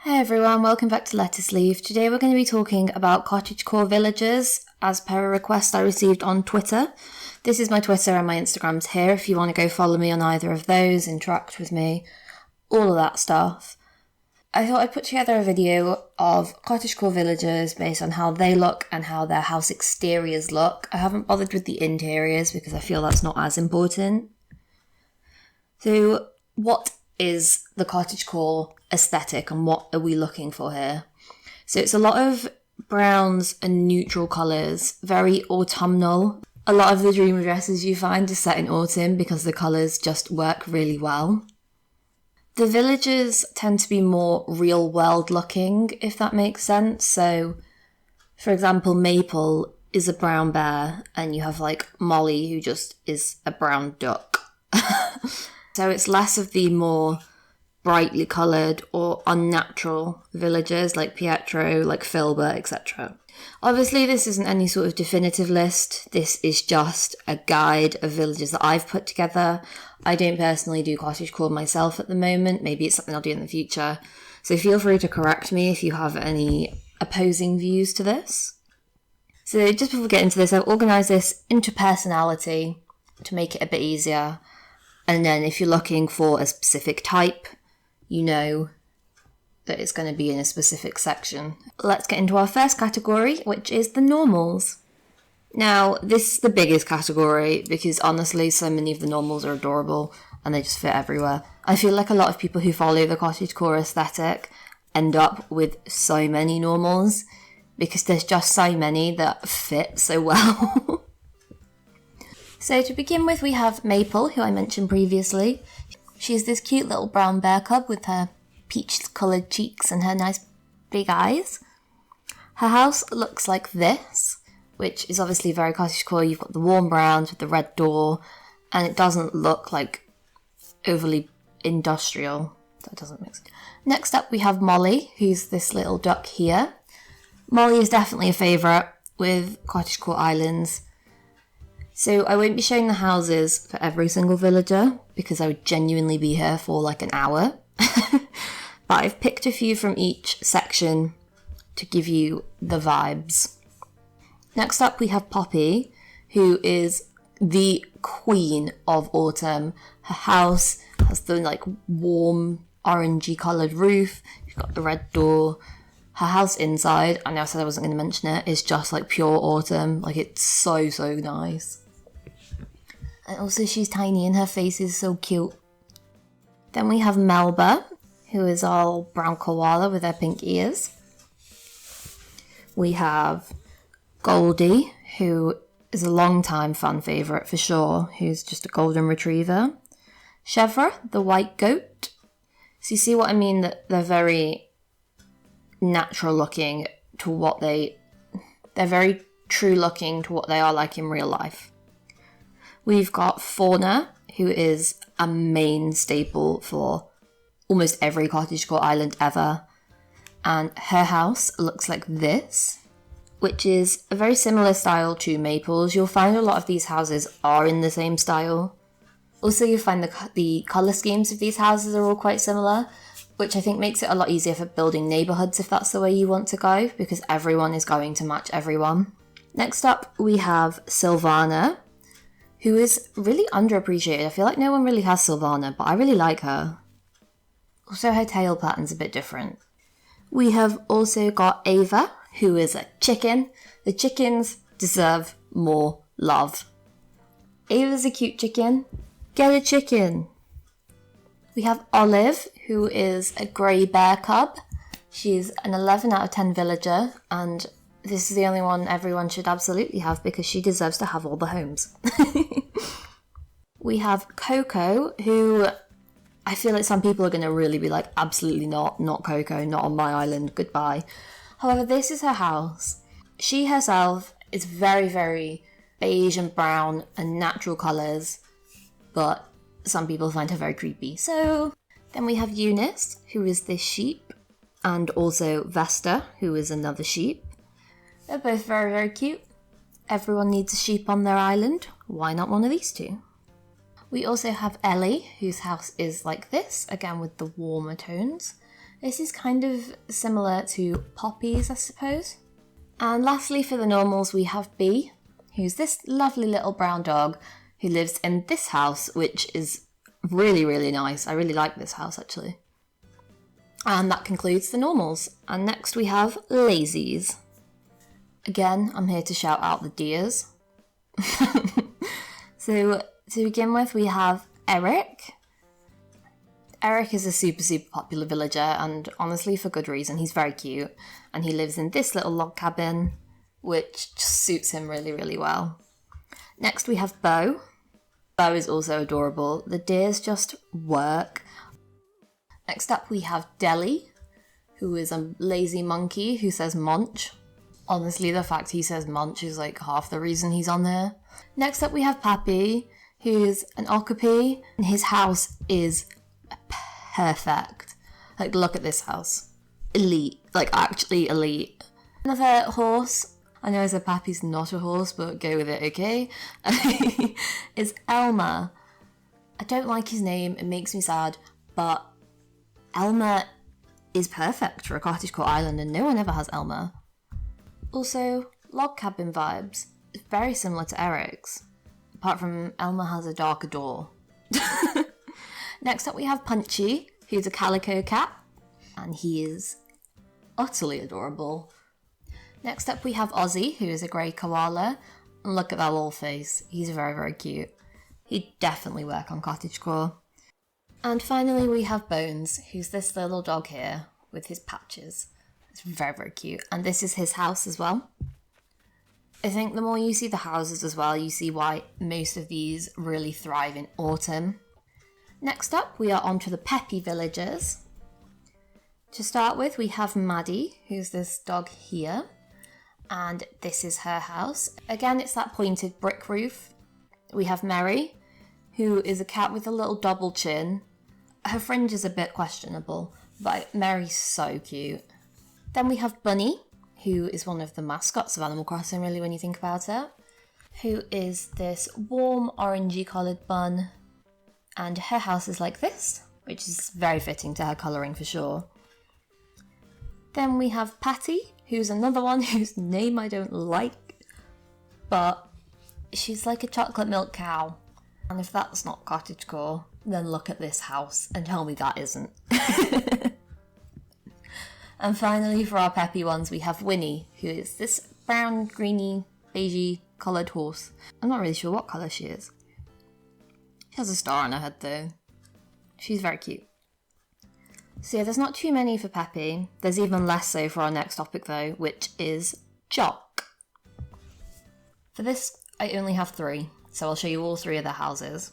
Hey everyone, welcome back to Lettuce Leaf. Today we're going to be talking about CottageCore Villagers as per a request I received on Twitter. This is my Twitter and my Instagram's here if you want to go follow me on either of those, interact with me, all of that stuff. I thought I'd put together a video of CottageCore Villagers based on how they look and how their house exteriors look. I haven't bothered with the interiors because I feel that's not as important. So what is the cottagecore aesthetic and what are we looking for here? So it's a lot of browns and neutral colours, very autumnal. A lot of the dream dresses you find are set in autumn because the colours just work really well. The villagers tend to be more real world looking, if that makes sense. So, for example, Maple is a brown bear and you have like Molly who just is a brown duck. So it's less of the more brightly coloured or unnatural villagers like Pietro, like Filbert, etc. Obviously, this isn't any sort of definitive list. This is just a guide of villages that I've put together. I don't personally do cottagecore myself at the moment. Maybe it's something I'll do in the future. So feel free to correct me if you have any opposing views to this. So just before we get into this, I've organised this into personality to make it a bit easier. And then if you're looking for a specific type, you know that it's going to be in a specific section. Let's get into our first category, which is the normals. Now, this is the biggest category because honestly, so many of the normals are adorable and they just fit everywhere. I feel like a lot of people who follow the cottagecore aesthetic end up with so many normals because there's just so many that fit so well. So to begin with, we have Maple, who I mentioned previously. She's this cute little brown bear cub with her peach-coloured cheeks and her nice big eyes. Her house looks like this, which is obviously very cottagecore. You've got the warm browns with the red door, and it doesn't look like overly industrial. That doesn't make sense. Next up, we have Molly, who's this little duck here. Molly is definitely a favourite with cottagecore islands. So I won't be showing the houses for every single villager because I would genuinely be here for like an hour. But I've picked a few from each section to give you the vibes. Next up we have Peppy, who is the queen of autumn. Her house has the like warm orangey coloured roof. She's got the red door. Her house inside, I know I said I wasn't going to mention it, is just like pure autumn. Like it's so nice. And also she's tiny and her face is so cute. Then we have Melba, who is all brown koala with her pink ears. We have Goldie, who is a long-time fan favourite for sure, who's just a golden retriever. Chèvre, the white goat. So you see what I mean, that they're very natural looking to what they're very true looking to what they are like in real life. We've got Fauna, who is a main staple for almost every cottagecore island ever. And her house looks like this, which is a very similar style to Maple's. You'll find a lot of these houses are in the same style. Also, you'll find the colour schemes of these houses are all quite similar, which I think makes it a lot easier for building neighbourhoods if that's the way you want to go, because everyone is going to match everyone. Next up, we have Sylvana, who is really underappreciated. I feel like no one really has Sylvana, but I really like her. Also, her tail pattern's a bit different. We have also got Ava, who is a chicken. The chickens deserve more love. Ava's a cute chicken. Get a chicken. We have Olive, who is a grey bear cub. She's an 11 out of 10 villager, and this is the only one everyone should absolutely have because she deserves to have all the homes. We have Coco, who I feel like some people are going to really be like, absolutely not Coco, not on my island, goodbye. However, this is her house. She herself is very beige and brown and natural colours, but some people find her very creepy. So then we have Eunice, who is this sheep, and also Vesta, who is another sheep. They're both very cute. Everyone needs a sheep on their island. Why not one of these two? We also have Ellie, whose house is like this, again with the warmer tones. This is kind of similar to Poppy's, I suppose. And lastly, for the normals, we have Bee, who's this lovely little brown dog who lives in this house, which is really, really nice. I really like this house, actually. And that concludes the normals. And next we have Lazies. Again, I'm here to shout out the deers. So, to begin with, we have Eric. Eric is a super, super popular villager, and honestly, for good reason. He's very cute, and he lives in this little log cabin, which just suits him really, really well. Next, we have Bo. Bo is also adorable. The deers just work. Next up, we have Deli, who is a lazy monkey who says munch. Honestly, the fact he says munch is like half the reason he's on there. Next up, we have Peppy, who's an okapi, and his house is perfect. Like, look at this house. Elite. Like, actually elite. Another horse. I know I said Peppy's not a horse, but go with it, okay? Is Elmer. I don't like his name. It makes me sad. But Elmer is perfect for a cottagecore island, and no one ever has Elmer. Also, log cabin vibes. It's very similar to Eric's. Apart from Elmer has a darker door. Next up we have Punchy, who's a calico cat, and he is utterly adorable. Next up we have Ozzy, who is a grey koala, and look at that little face. He's very, very cute. He'd definitely work on cottagecore. And finally we have Bones, who's this little dog here with his patches. It's very, very cute. And this is his house as well. I think the more you see the houses as well, you see why most of these really thrive in autumn. Next up, we are on to the Peppy Villagers. To start with, we have Maddie, who's this dog here. And this is her house. Again, it's that pointed brick roof. We have Mary, who is a cat with a little double chin. Her fringe is a bit questionable, but Mary's so cute. Then we have Bunny, who is one of the mascots of Animal Crossing, really, when you think about it. Who is this warm orangey coloured bun. And her house is like this, which is very fitting to her colouring for sure. Then we have Patty, who's another one whose name I don't like, but she's like a chocolate milk cow. And if that's not cottagecore, then look at this house and tell me that isn't. And finally, for our peppy ones, we have Winnie, who is this brown, greeny, beigey coloured horse. I'm not really sure what colour she is. She has a star on her head though. She's very cute. So yeah, there's not too many for Peppy. There's even less so for our next topic though, which is Jock. For this, I only have 3, so I'll show you all 3 of the houses.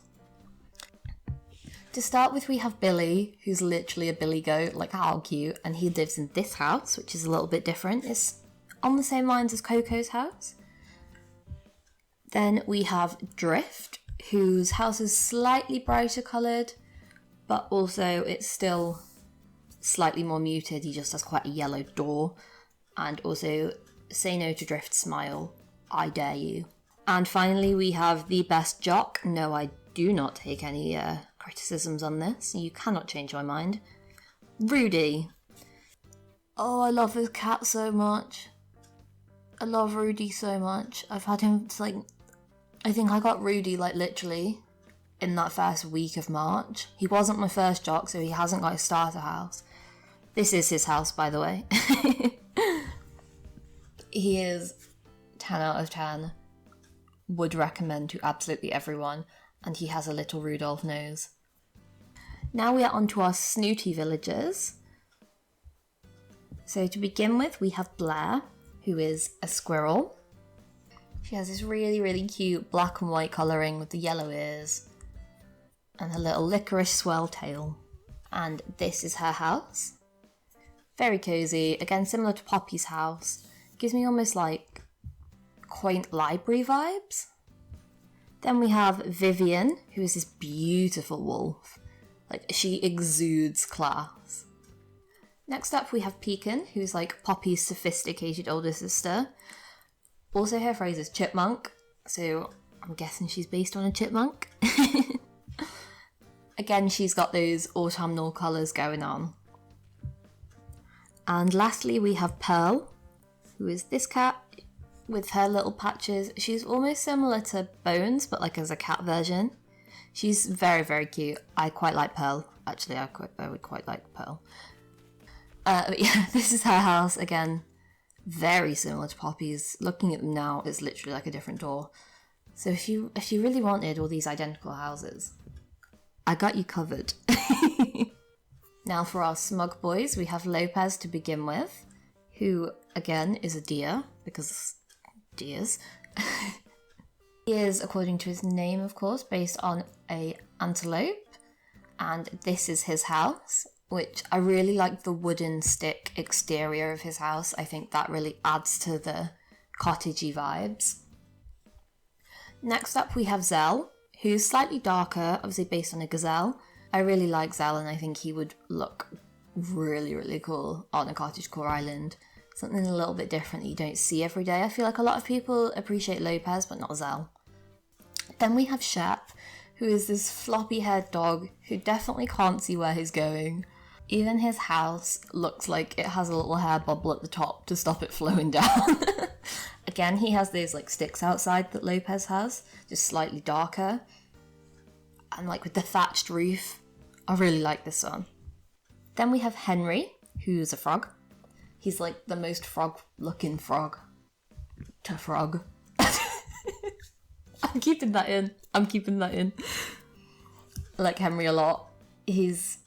To start with, we have Billy, who's literally a billy goat, like how cute, and he lives in this house, which is a little bit different. It's on the same lines as Coco's house. Then we have Drift, whose house is slightly brighter coloured, but also it's still slightly more muted. He just has quite a yellow door. And also, say no to Drift smile, I dare you. And finally, we have the best Jock. No, I do not take any criticisms on this. You cannot change my mind. Rudy. Oh, I love this cat so much. I love Rudy so much. I've had him, it's like, I think I got Rudy like literally in that first week of March. He wasn't my first Jock, so he hasn't got a starter house. This is his house, by the way. He is 10 out of 10. Would recommend to absolutely everyone. And he has a little Rudolph nose. Now we are on to our Snooty villagers. So to begin with, we have Blair, who is a squirrel. She has this really, really cute black and white colouring with the yellow ears and her little licorice swirl tail. And this is her house. Very cosy, again similar to Poppy's house. Gives me almost like quaint library vibes. Then we have Vivian, who is this beautiful wolf. Like, she exudes class. Next up we have Pecan, who is like Poppy's sophisticated older sister. Also her phrase is chipmunk, so I'm guessing she's based on a chipmunk. Again, she's got those autumnal colours going on. And lastly, we have Pearl, who is this cat with her little patches. She's almost similar to Bones, but like as a cat version. She's very, very cute. I quite like Pearl. Actually, I would quite like Pearl. But yeah, this is her house. Again, very similar to Poppy's. Looking at them now, it's literally like a different door. So if you really wanted all these identical houses, I got you covered. Now for our smug boys, we have Lopez to begin with, who again is a deer, because deers. He is, according to his name, of course, based on a antelope, and this is his house, which I really like the wooden stick exterior of his house. I think that really adds to the cottagey vibes. Next up we have Zell, who's slightly darker, obviously based on a gazelle. I really like Zell and I think he would look really, really cool on a cottagecore island. Something a little bit different that you don't see every day. I feel like a lot of people appreciate Lopez, but not Zell. Then we have Shep, who is this floppy-haired dog who definitely can't see where he's going. Even his house looks like it has a little hair bubble at the top to stop it flowing down. Again, he has those like sticks outside that Lopez has, just slightly darker. And like with the thatched roof, I really like this one. Then we have Henry, who's a frog. He's like the most frog-looking frog to frog. I'm keeping that in. I like Henry a lot. He's,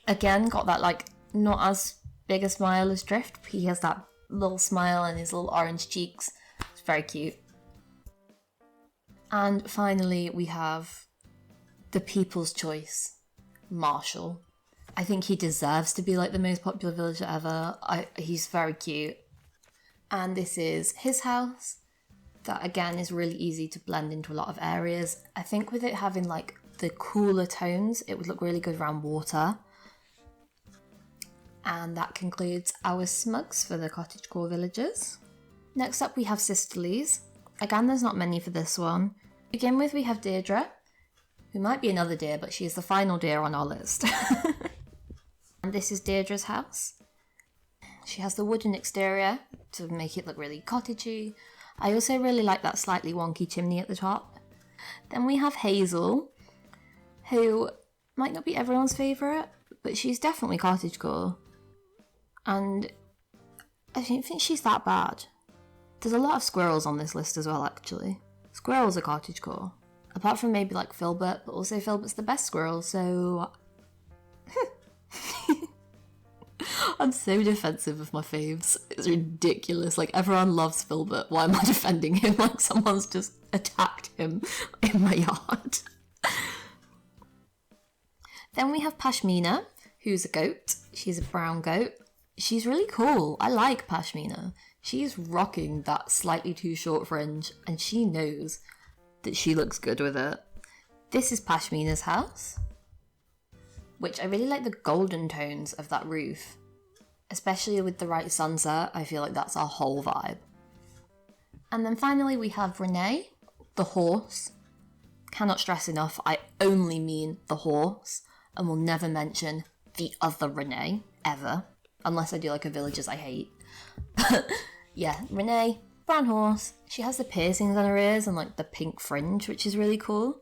again, got that like not as big a smile as Drift. He has that little smile and his little orange cheeks. It's very cute. And finally, we have the people's choice, Marshall. I think he deserves to be like the most popular villager ever. He's very cute. And this is his house. That again is really easy to blend into a lot of areas. I think with it having like the cooler tones, it would look really good around water. And that concludes our smugs for the cottagecore villagers. Next up we have Sisterlies. Again, there's not many for this one. To begin with, we have Deirdre, who might be another deer, but she is the final deer on our list. And this is Deirdre's house. She has the wooden exterior to make it look really cottagey. I also really like that slightly wonky chimney at the top. Then we have Hazel, who might not be everyone's favourite, but she's definitely cottagecore. And I don't think she's that bad. There's a lot of squirrels on this list as well, actually. Squirrels are cottagecore. Apart from maybe like Filbert, but also Filbert's the best squirrel, so... I'm so defensive of my faves. It's ridiculous. Like, everyone loves Filbert. Why am I defending him? Like, someone's just attacked him in my yard. Then we have Pashmina, who's a goat. She's a brown goat. She's really cool. I like Pashmina. She's rocking that slightly too short fringe, and she knows that she looks good with it. This is Pashmina's house, which I really like the golden tones of that roof. Especially with the right sunset, I feel like that's our whole vibe. And then finally we have Renee, the horse. Cannot stress enough, I only mean the horse, and will never mention the other Renee, ever. Unless I do like a villagers I hate. Yeah, Renee, brown horse. She has the piercings on her ears and like the pink fringe, which is really cool.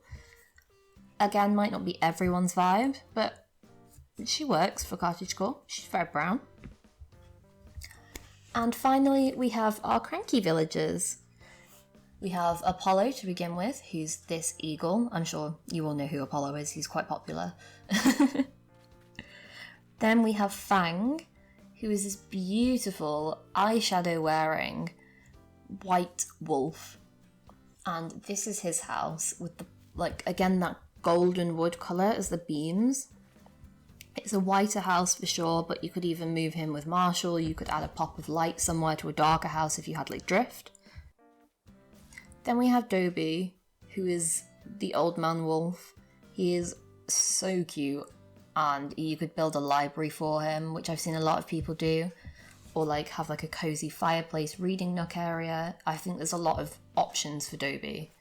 Again, might not be everyone's vibe, but she works for cottagecore. She's very brown. And finally, we have our Cranky villagers. We have Apollo to begin with, who's this eagle. I'm sure you all know who Apollo is, he's quite popular. Then we have Fang, who is this beautiful eyeshadow wearing white wolf. And this is his house with the, like, again, that golden wood colour as the beams. It's a whiter house for sure, but you could even move him with Marshall. You could add a pop of light somewhere to a darker house if you had like Drift. Then we have Dobie, who is the old man wolf. He is so cute, and you could build a library for him, which I've seen a lot of people do, or like have like a cozy fireplace reading nook area. I think there's a lot of options for Dobie.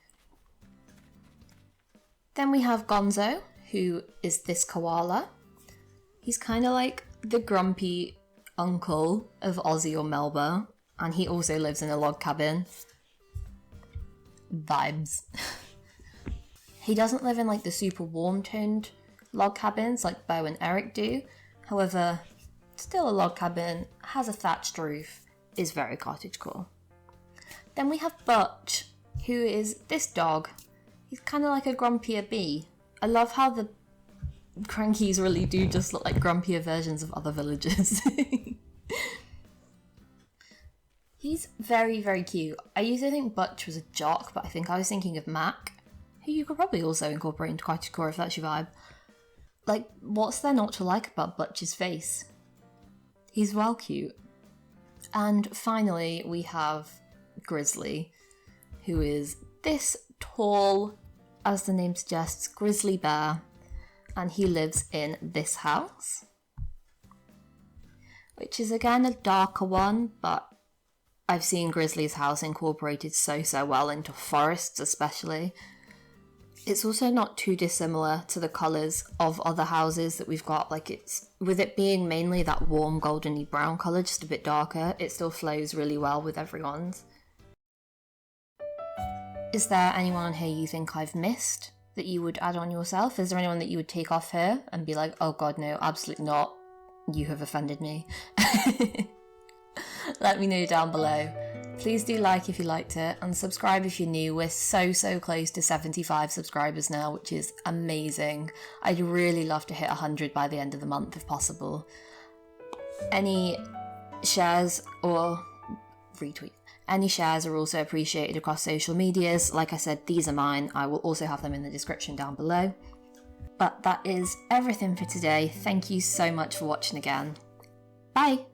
Then we have Gonzo, who is this koala. He's kind of like the grumpy uncle of Ozzy or Melba, and he also lives in a log cabin. Vibes. He doesn't live in like the super warm toned log cabins like Beau and Eric do. However, still a log cabin, has a thatched roof, is very cottagecore. Then we have Butch, who is this dog. He's kind of like a grumpier bee. I love how the Crankies really do just look like grumpier versions of other villagers. He's very, very cute. I used to think Butch was a jock, but I think I was thinking of Mac, who you could probably also incorporate into CottageCore if that's your vibe. Like, what's there not to like about Butch's face? He's well cute. And finally, we have Grizzly, who is this tall, as the name suggests, grizzly bear, and he lives in this house, which is again a darker one, but I've seen Grizzly's house incorporated so well into forests especially. It's also not too dissimilar to the colours of other houses that we've got. Like, it's, with it being mainly that warm goldeny brown colour, just a bit darker, it still flows really well with everyone's. Is there anyone on here you think I've missed that you would add on yourself? Is there anyone that you would take off here and be like, oh god no, absolutely not, you have offended me? Let me know down below. Please do like if you liked it, and subscribe if you're new. We're so close to 75 subscribers now, which is amazing. I'd really love to hit 100 by the end of the month if possible. Any shares or retweet. Any shares are also appreciated across social medias. Like I said, these are mine. I will also have them in the description down below. But that is everything for today. Thank you so much for watching again. Bye!